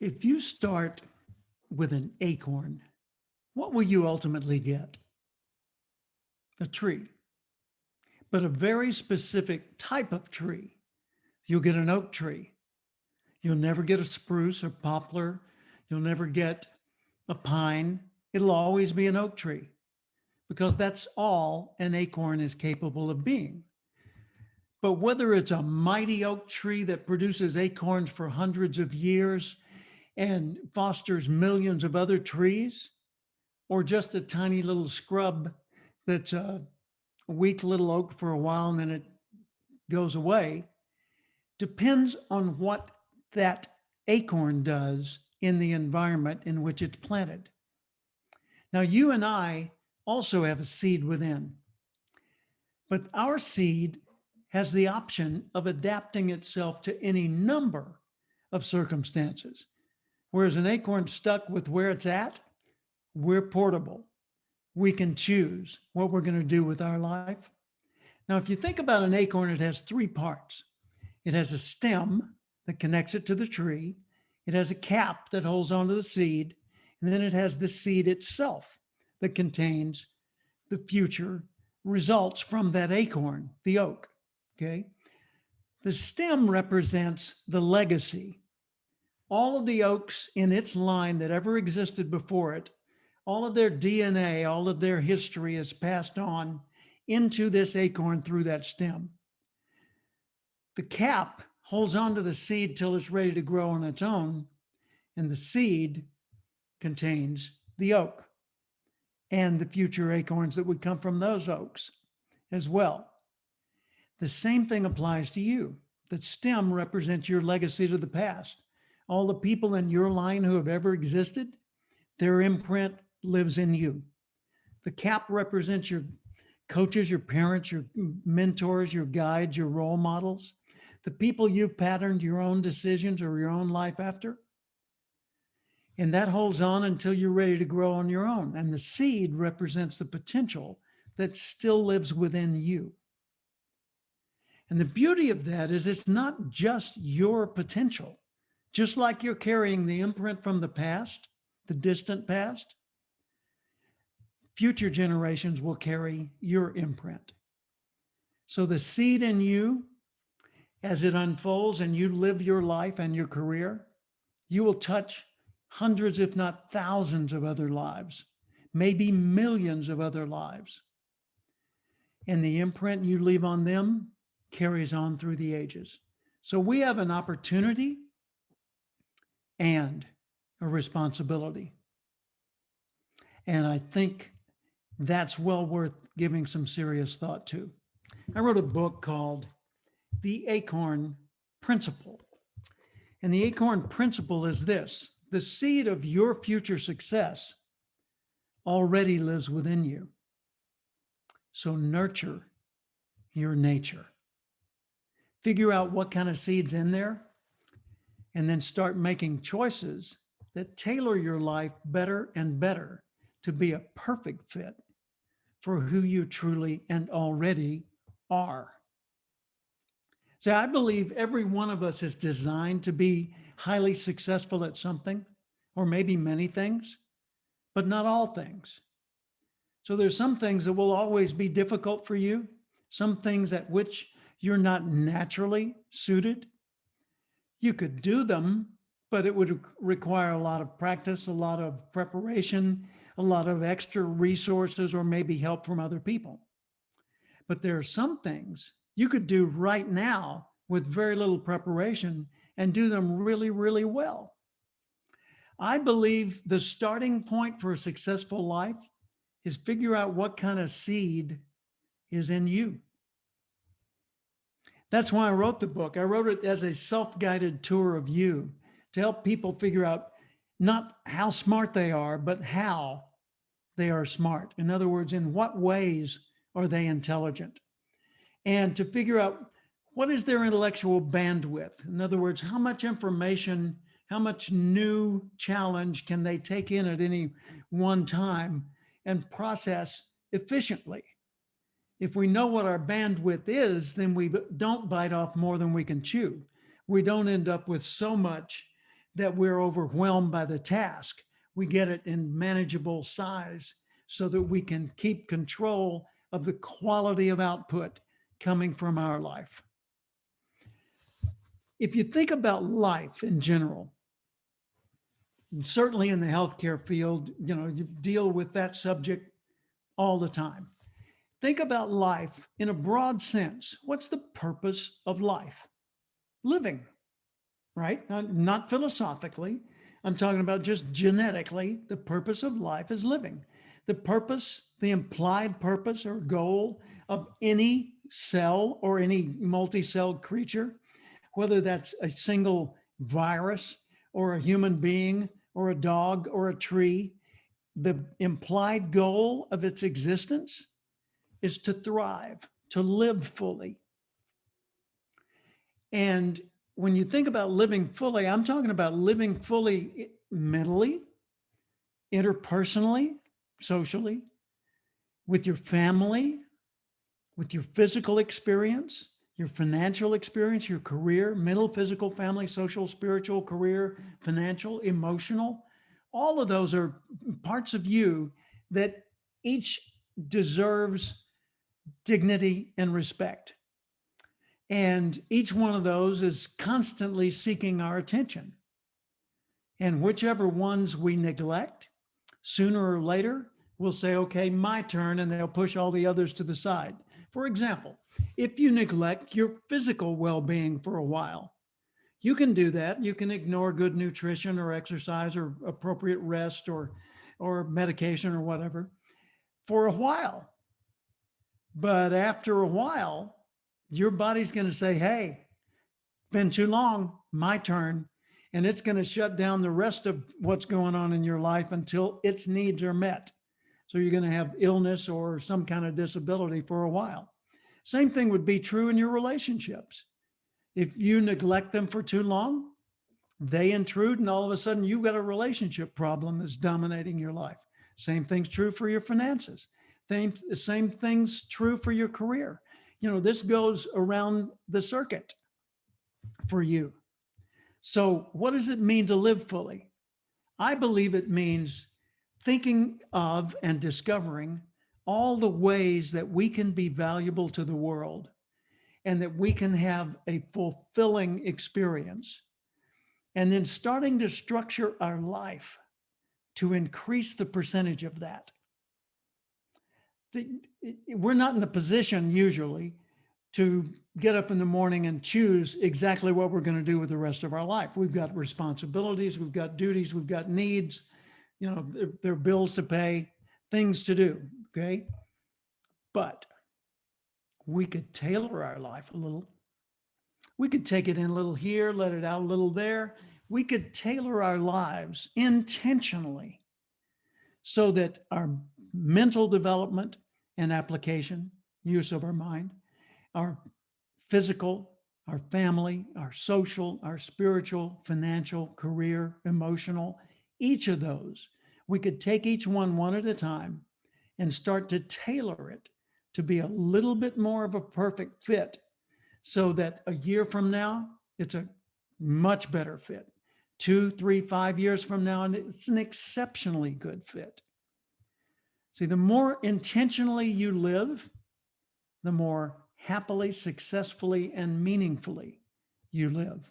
If you start with an acorn, what will you ultimately get? A tree, but a very specific type of tree. You'll get an oak tree. You'll never get a spruce or poplar. You'll never get a pine. It'll always be an oak tree because that's all an acorn is capable of being. But whether it's a mighty oak tree that produces acorns for hundreds of years and fosters millions of other trees, or just a tiny little scrub that's a weak little oak for a while and then it goes away, depends on what that acorn does in the environment in which it's planted. Now, you and I also have a seed within, but our seed has the option of adapting itself to any number of circumstances. Whereas an acorn stuck with where it's at, we're portable. We can choose what we're going to do with our life. Now, if you think about an acorn, it has three parts. It has a stem that connects it to the tree. It has a cap that holds onto the seed. And then it has the seed itself that contains the future results from that acorn, the oak. Okay. The stem represents the legacy. All of the oaks in its line that ever existed before it, all of their DNA, all of their history is passed on into this acorn through that stem. The cap holds on to the seed till it's ready to grow on its own, and the seed contains the oak and the future acorns that would come from those oaks as well. The same thing applies to you. The stem represents your legacy to the past. All the people in your line who have ever existed, their imprint lives in you. The cap represents your coaches, your parents, your mentors, your guides, your role models, the people you've patterned your own decisions or your own life after. And that holds on until you're ready to grow on your own. And the seed represents the potential that still lives within you. And the beauty of that is it's not just your potential. Just like you're carrying the imprint from the past, the distant past, future generations will carry your imprint. So the seed in you, as it unfolds and you live your life and your career, you will touch hundreds, if not thousands of other lives, maybe millions of other lives. And the imprint you leave on them carries on through the ages. So we have an opportunity and a responsibility. And I think that's well worth giving some serious thought to. I wrote a book called The Acorn Principle. And the Acorn Principle is this: the seed of your future success already lives within you. So nurture your nature. Figure out what kind of seed's in there, and then start making choices that tailor your life better and better to be a perfect fit for who you truly and already are. So I believe every one of us is designed to be highly successful at something, or maybe many things, but not all things. So there's some things that will always be difficult for you, some things at which you're not naturally suited. You could do them, but it would require a lot of practice, a lot of preparation, a lot of extra resources, or maybe help from other people. But there are some things you could do right now with very little preparation and do them really, really well. I believe the starting point for a successful life is figure out what kind of seed is in you. That's why I wrote the book. I wrote it as a self-guided tour of you to help people figure out not how smart they are, but how they are smart. In other words, in what ways are they intelligent? And to figure out what is their intellectual bandwidth. In other words, how much information, how much new challenge can they take in at any one time and process efficiently? If we know what our bandwidth is, then we don't bite off more than we can chew. We don't end up with so much that we're overwhelmed by the task. We get it in manageable size so that we can keep control of the quality of output coming from our life. If you think about life in general, and certainly in the healthcare field, you deal with that subject all the time. Think about life in a broad sense. What's the purpose of life? Living, right? Not philosophically. I'm talking about just genetically. The purpose of life is living. The purpose, the implied purpose or goal of any cell or any multi-celled creature, whether that's a single virus or a human being or a dog or a tree, the implied goal of its existence is to thrive, to live fully. And when you think about living fully, I'm talking about living fully mentally, interpersonally, socially, with your family, with your physical experience, your financial experience, your career, mental, physical, family, social, spiritual, career, financial, emotional. All of those are parts of you that each deserves dignity and respect. And each one of those is constantly seeking our attention. And whichever ones we neglect, sooner or later, we'll say, okay, my turn, and they'll push all the others to the side. For example, if you neglect your physical well-being for a while, you can do that. You can ignore good nutrition or exercise or appropriate rest or medication or whatever for a while. But after a while, your body's going to say, hey, been too long, my turn. And it's going to shut down the rest of what's going on in your life until its needs are met. So you're going to have illness or some kind of disability for a while. Same thing would be true in your relationships. If you neglect them for too long, they intrude, and all of a sudden you've got a relationship problem that's dominating your life. Same thing's true for your finances. Same thing's true for your career. This goes around the circuit for you. So what does it mean to live fully? I believe it means thinking of and discovering all the ways that we can be valuable to the world and that we can have a fulfilling experience. And then starting to structure our life to increase the percentage of that. We're not in the position usually to get up in the morning and choose exactly what we're going to do with the rest of our life. We've got responsibilities, we've got duties, we've got needs, there are bills to pay, things to do, okay? But we could tailor our life a little. We could take it in a little here, let it out a little there. We could tailor our lives intentionally so that our mental development and application, use of our mind, our physical, our family, our social, our spiritual, financial, career, emotional, each of those, we could take each one at a time and start to tailor it to be a little bit more of a perfect fit so that a year from now, it's a much better fit. 2, 3, 5 years from now, and it's an exceptionally good fit. See, the more intentionally you live, the more happily, successfully, and meaningfully you live.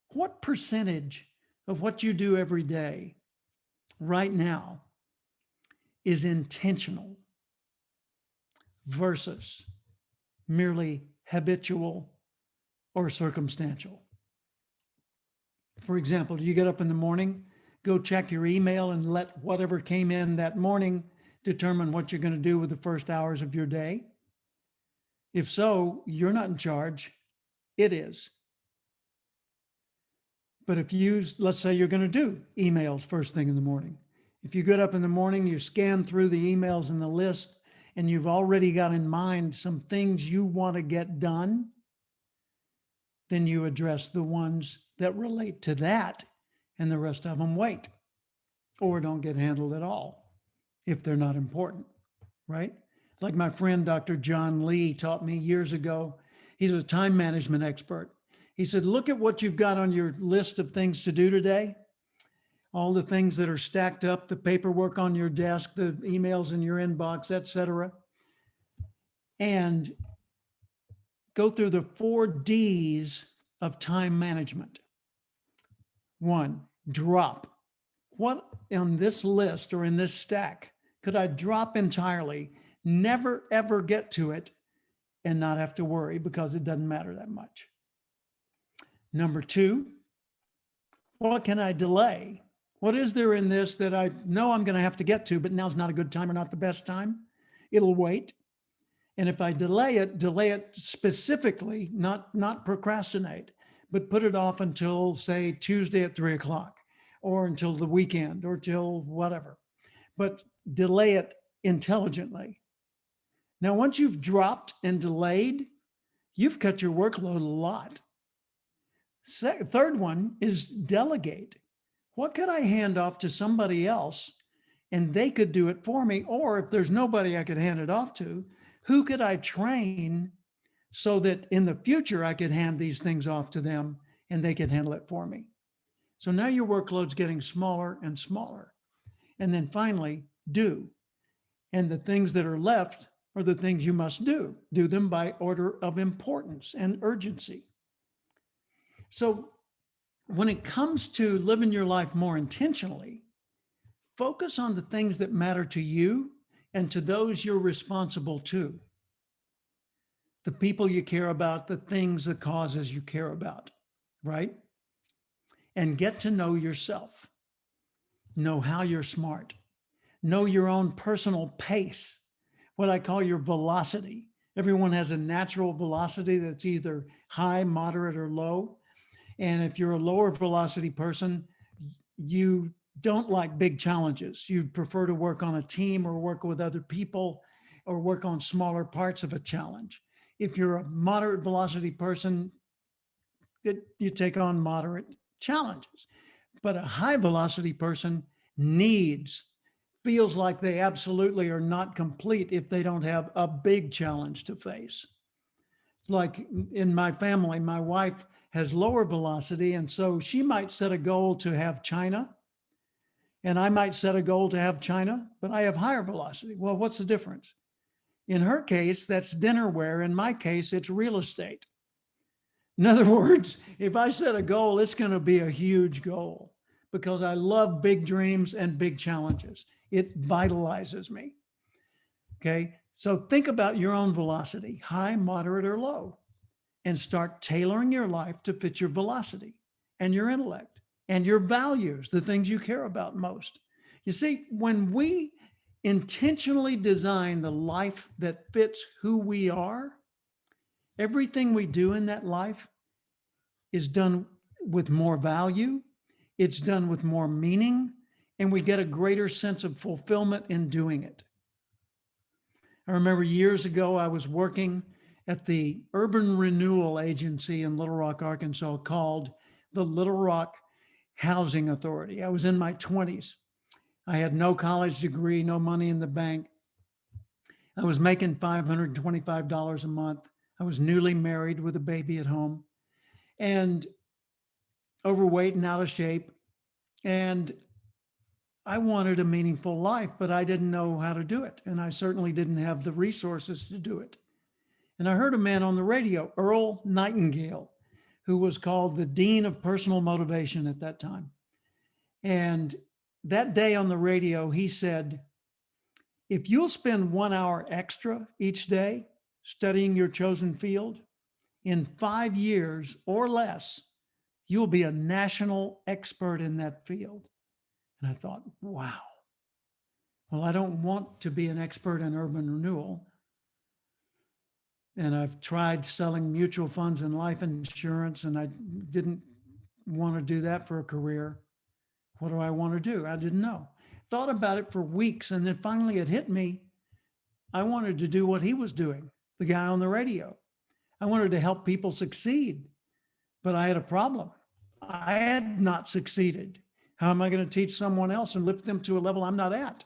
What percentage of what you do every day right now is intentional versus merely habitual or circumstantial? For example, do you get up in the morning, go check your email, and let whatever came in that morning determine what you're going to do with the first hours of your day? If so, you're not in charge. It is. But if let's say you're going to do emails first thing in the morning. If you get up in the morning, you scan through the emails in the list, and you've already got in mind some things you want to get done, then you address the ones that relate to that, and the rest of them wait or don't get handled at all if they're not important, right? Like my friend, Dr. John Lee, taught me years ago. He's a time management expert. He said, look at what you've got on your list of things to do today, all the things that are stacked up, the paperwork on your desk, the emails in your inbox, etc. And go through the 4 Ds of time management. 1, drop. What on this list or in this stack could I drop entirely, never ever get to it, and not have to worry because it doesn't matter that much? Number 2, what can I delay? What is there in this that I know I'm going to have to get to, but now's not a good time or not the best time? It'll wait. And if I delay it specifically, not procrastinate, but put it off until, say, Tuesday at 3 o'clock, or until the weekend, or till whatever. But delay it intelligently. Now, once you've dropped and delayed, you've cut your workload a lot. Third one is delegate. What could I hand off to somebody else and they could do it for me? Or if there's nobody I could hand it off to, who could I train so that in the future I could hand these things off to them and they could handle it for me? So now your workload's getting smaller and smaller. And then finally, do. And the things that are left are the things you must do. Do them by order of importance and urgency. So when it comes to living your life more intentionally, focus on the things that matter to you and to those you're responsible to. The people you care about, the things, the causes you care about, right? And get to know yourself. Know how you're smart. Know your own personal pace, what I call your velocity. Everyone has a natural velocity that's either high, moderate, or low. And if you're a lower velocity person, you don't like big challenges. You prefer to work on a team or work with other people or work on smaller parts of a challenge. If you're a moderate velocity person, you take on moderate challenges. But a high velocity person feels like they absolutely are not complete if they don't have a big challenge to face. Like in my family, my wife has lower velocity, and so she might set a goal to have China, and I might set a goal to have China, but I have higher velocity. Well, what's the difference? In her case, that's dinnerware. In my case, it's real estate. In other words, if I set a goal, it's going to be a huge goal because I love big dreams and big challenges. It vitalizes me. Okay. So think about your own velocity, high, moderate, or low, and start tailoring your life to fit your velocity and your intellect and your values, the things you care about most. You see, when we intentionally design the life that fits who we are, everything we do in that life is done with more value, it's done with more meaning, and we get a greater sense of fulfillment in doing it. I remember years ago, I was working at the urban renewal agency in Little Rock, Arkansas, called the Little Rock Housing Authority. I was in my 20s. I had no college degree, no money in the bank. I was making $525 a month. I was newly married with a baby at home and overweight and out of shape. And I wanted a meaningful life, but I didn't know how to do it. And I certainly didn't have the resources to do it. And I heard a man on the radio, Earl Nightingale, who was called the Dean of Personal Motivation at that time. And that day on the radio, he said, if you'll spend 1 hour extra each day studying your chosen field, in 5 years or less, you'll be a national expert in that field. And I thought, wow. Well, I don't want to be an expert in urban renewal. And I've tried selling mutual funds and life insurance, and I didn't want to do that for a career. What do I want to do? I didn't know. Thought about it for weeks, and then finally it hit me. I wanted to do what he was doing, the guy on the radio. I wanted to help people succeed, but I had a problem. I had not succeeded. How am I going to teach someone else and lift them to a level I'm not at?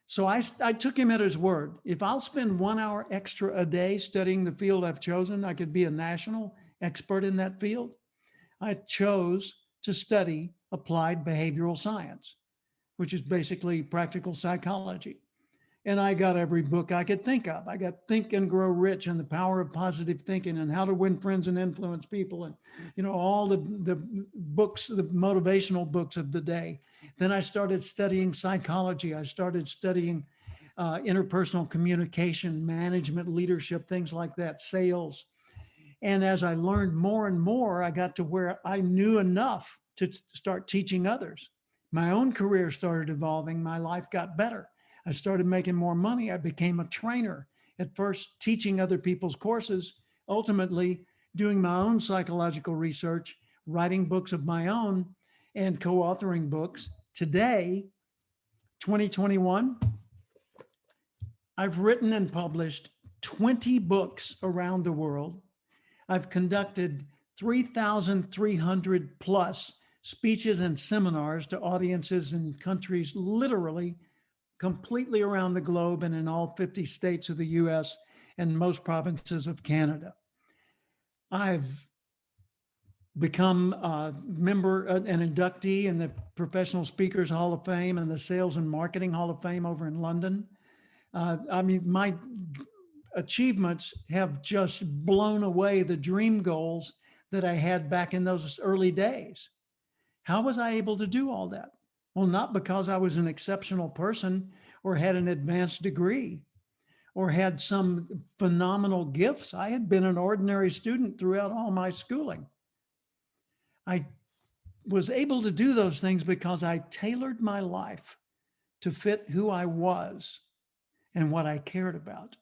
So I took him at his word. If I'll spend 1 hour extra a day studying the field I've chosen, I could be a national expert in that field, I chose to study applied behavioral science, which is basically practical psychology. And I got every book I could think of. I got Think and Grow Rich and The Power of Positive Thinking and How to Win Friends and Influence People, and all the books, the motivational books of the day. Then I started studying psychology. I started studying interpersonal communication, management, leadership, things like that, sales. And as I learned more and more, I got to where I knew enough to start teaching others. My own career started evolving. My life got better. I started making more money. I became a trainer, at first teaching other people's courses, ultimately doing my own psychological research, writing books of my own, and co authoring books. Today, 2021, I've written and published 20 books around the world. I've conducted 3,300 plus speeches and seminars to audiences in countries literally completely around the globe and in all 50 states of the US and most provinces of Canada. I've become a member, an inductee in the Professional Speakers Hall of Fame and the Sales and Marketing Hall of Fame over in London. My achievements have just blown away the dream goals that I had back in those early days. How was I able to do all that? Well, not because I was an exceptional person or had an advanced degree or had some phenomenal gifts. I had been an ordinary student throughout all my schooling. I was able to do those things because I tailored my life to fit who I was and what I cared about.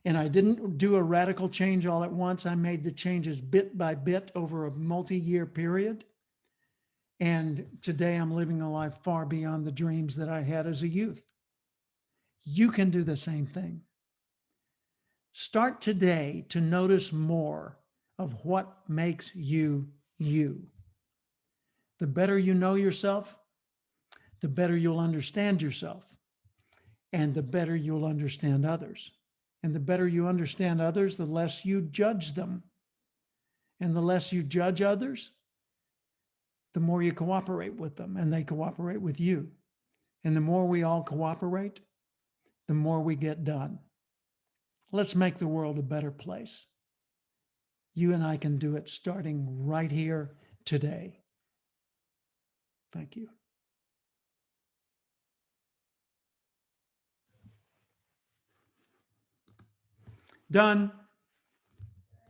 And I didn't do a radical change all at once. I made the changes bit by bit over a multi-year period. And today I'm living a life far beyond the dreams that I had as a youth. You can do the same thing. Start today to notice more of what makes you you. The better you know yourself, the better you'll understand yourself, and the better you'll understand others. And the better you understand others, the less you judge them. And the less you judge others, the more you cooperate with them and they cooperate with you. And the more we all cooperate, the more we get done. Let's make the world a better place. You and I can do it starting right here today. Thank you. Done.